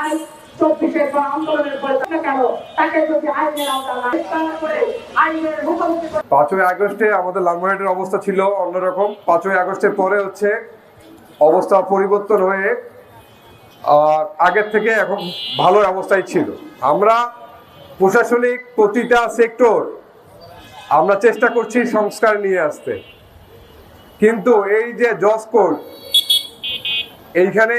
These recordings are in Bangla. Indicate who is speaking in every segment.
Speaker 1: তাই 24-এর পর আন্দোলনের পরে কেন তাকে যদি আইনের আওতায় করে আইনের মুখোমুখি
Speaker 2: 5ই আগস্টে আমাদের লালমনিরহাটের অবস্থা ছিল অন্যরকম। 5ই আগস্টের পরে হচ্ছে অবস্থা পরিবর্তন হয়ে আগের থেকে এখন ভালো অবস্থায় ছিল। আমরা প্রশাসনিক প্রতিটা সেক্টর আমরা চেষ্টা করছি সংস্কার নিয়ে আসতে, কিন্তু এই যে জজ কোর্ট এইখানে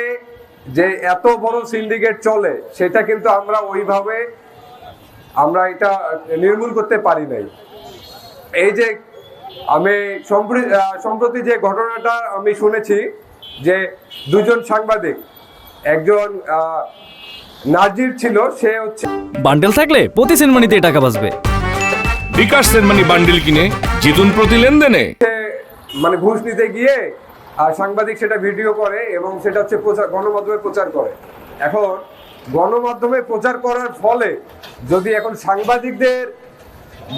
Speaker 2: যে এত বড় সিন্ডিকেট চলে সেটা কিন্তু আমরা ওইভাবে আমরা এটা নির্মূল করতে পারি নাই। এই যে আমি সম্প্রতি যে ঘটনাটা আমি শুনেছি যে দুজন সাংবাদিক, একজন নাজির ছিল, সে হচ্ছে
Speaker 3: বান্ডেল থাকলে প্রতি সেনমানিতে টাকা বাঁচবে।
Speaker 4: বিকাশ সেনমানি বান্ডেল কিনে জিতুন প্রতি লেনদেনে।
Speaker 2: মানে ঘুষ নিতে গিয়ে আর সাংবাদিক সেটা ভিডিও করে এবং সেটা হচ্ছে গণমাধ্যমে প্রচার করে। এখন গণমাধ্যমে প্রচার করার ফলে যদি এখন সাংবাদিকদের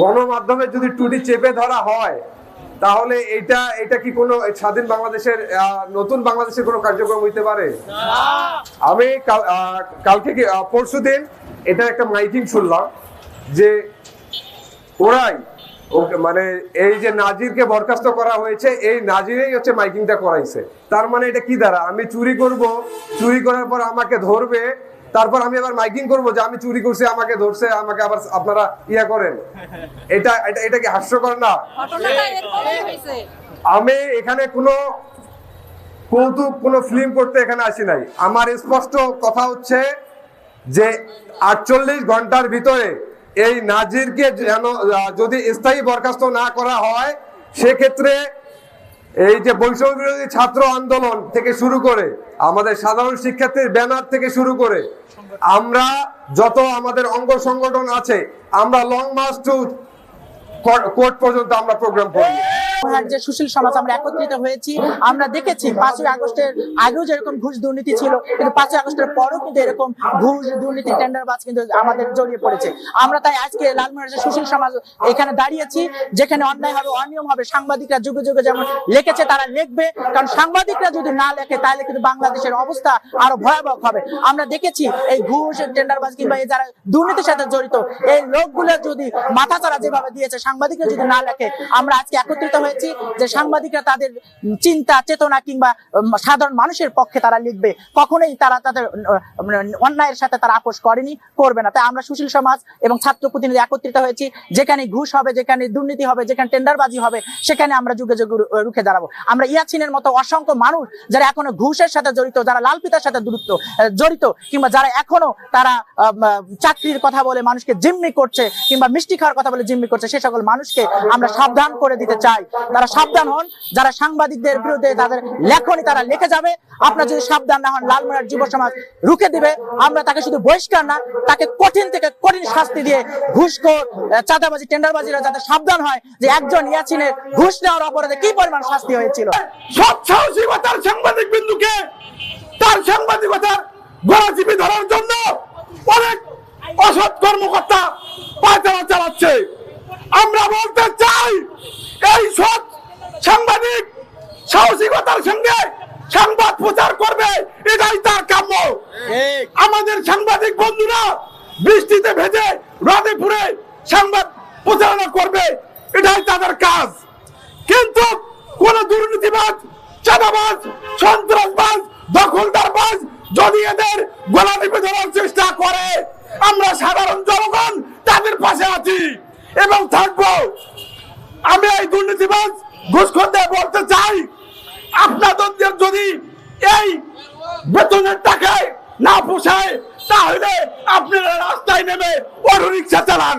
Speaker 2: গণমাধ্যমে যদি টুটি চেপে ধরা হয়, তাহলে এটা কি কোনো স্বাধীন বাংলাদেশের নতুন বাংলাদেশের কোনো কার্যক্রম হইতে পারে? আমি কালকে কি পরশুদিন এটা একটা মাইকিং শুনলাম যে ওরাই মানে এই যে নাজিরকে বরখাস্ত করা হয়েছে, এই নাজিরেই হচ্ছে মাইকিংটা করাইছে। তার মানে এটা কি দ্বারা আমি চুরি করব, চুরি করার পর আমাকে ধরবে, তারপর আমি আবার মাইকিং করব যে আমি চুরি করছি, আমাকে ধরছে, আমাকে আবার আপনারা ইয়া করেন। এটা কি হাস্যকর না? আমি এখানে কোনো কৌতুক কোনো ফিল্ম করতে এখানে আসি নাই। আমার স্পষ্ট কথা হচ্ছে যে 48 ঘন্টার ভিতরে এই নাজিরকে যেন যদি স্থায়ী বরখাস্ত না করা হয়, সেক্ষেত্রে এই যে বৈষম্য বিরোধী ছাত্র আন্দোলন থেকে শুরু করে আমাদের সাধারণ শিক্ষার্থীর ব্যানার থেকে শুরু করে আমরা যত আমাদের অঙ্গ সংগঠন আছে, আমরা লং মার্চ টু কোর্ট পর্যন্ত আমরা প্রোগ্রাম করি।
Speaker 5: যে সুশীল সমাজ আমরা একত্রিত হয়েছি, আমরা দেখেছি 5ই আগস্টের আগেও যেরকম ঘুষ দুর্নীতি ছিল, কিন্তু 5ই আগস্টের পরেও কিন্তু এরকম ঘুষ দুর্নীতি টেন্ডারবাজ কিন্তু আমাদের জড়িয়ে পড়েছে। আমরা তাই আজকে লালমনিরহাটের সুশীল সমাজ এখানে দাঁড়িয়েছি, যেখানে অন্যায় হবে, অনিয়ম হবে, সাংবাদিকরা যুগে যুগে যেমন লিখেছে তারা লিখবে, কারণ সাংবাদিকরা যদি না লেখে তাহলে কিন্তু বাংলাদেশের অবস্থা আরো ভয়াবহ হবে। আমরা দেখেছি এই ঘুষ টেন্ডারবাজ কিংবা এই যারা দুর্নীতির সাথে জড়িত এই লোকগুলো যদি মাথাচাড়া যেভাবে দিয়েছে, সাংবাদিকরা যদি না লেখে, আমরা আজকে একত্রিত হয়েছি যে সাংবাদিকরা তাদের চিন্তা চেতনা কিংবা সাধারণ মানুষের পক্ষে তারা লিখবে, কখনোই তারা তাদের অন্যায়ের সাথে তারা আপোষ করেনি, করবে না। তাই আমরা সুশীল সমাজ এবং ছাত্র প্রতিনিধি একত্রিত হয়েছি, যেখানে ঘুষ হবে, যেখানে দুর্নীতি হবে, যেখানে টেন্ডারবাজি হবে, সেখানে আমরা যুগে যুগে রুখে দাঁড়াবো। আমরা ইয়াছিনের মতো অসংখ্য মানুষ যারা এখনো ঘুষের সাথে জড়িত, যারা লাল পিতার সাথে জড়িত, কিংবা যারা এখনো তারা চাকরির কথা বলে মানুষকে জিম্মি করছে কিংবা মিষ্টি খাওয়ার কথা বলে জিম্মি করছে, সে সকল মানুষকে আমরা সাবধান করে দিতে চাই। তারা সাবধান হন, যারা সাংবাদিকদের বিরুদ্ধে তাদের লেখনী তারা লিখে যাবে, আপনারা যদি সাবধান না হন লালমনিরহাট যুব সমাজ রুখে দিবে। আমরা তাকে শুধু বহিষ্কার না, তাকে কঠিন থেকে কঠিন শাস্তি দিয়ে ঘুষখোর চাঁদাবাজি টেন্ডারবাজিরা যাতে সাবধান হয় যে একজন ইয়াছিনের ঘুষ নেওয়ার অপরাধে কি পরিমাণ শাস্তি হয়েছিল।
Speaker 6: সৎসাহসিকতার সাংবাদিক বিন্দুকে তার সাংবাদিকতার গলাচিপি ধরার জন্য অনেক অসৎ কর্মকর্তা পায়তারা চালাচ্ছে। আমরা বলতে চাই, এই সৎ সাংবাদিক সাহসিকতার সঙ্গে সংবাদ প্রচার করবে, এটাই তার কাম্য। আমাদের সাংবাদিক বন্ধুরা বৃষ্টিতে ভেজে রোদে পুড়ে সংবাদ প্রচারণা করবে, এটাই তাদের কাজ। কিন্তু কোন দুর্নীতিবাজ, চাঁদাবাজ, সন্ত্রাসবাজ, দখলদারবাজ যদি এদের গলা টিপে ধরার চেষ্টা করে, আমরা সাধারণ জনগণ তাদের পাশে আছি এবং থাকবো। আমি এই দুর্নীতিবাজ ঘুষখোরদের বলতে চাই, আপনাদের যদি এই বেতনের টাকায় না পোষায়, তাহলে আপনারা রাস্তায় নেমে অটো রিক্সা চালান।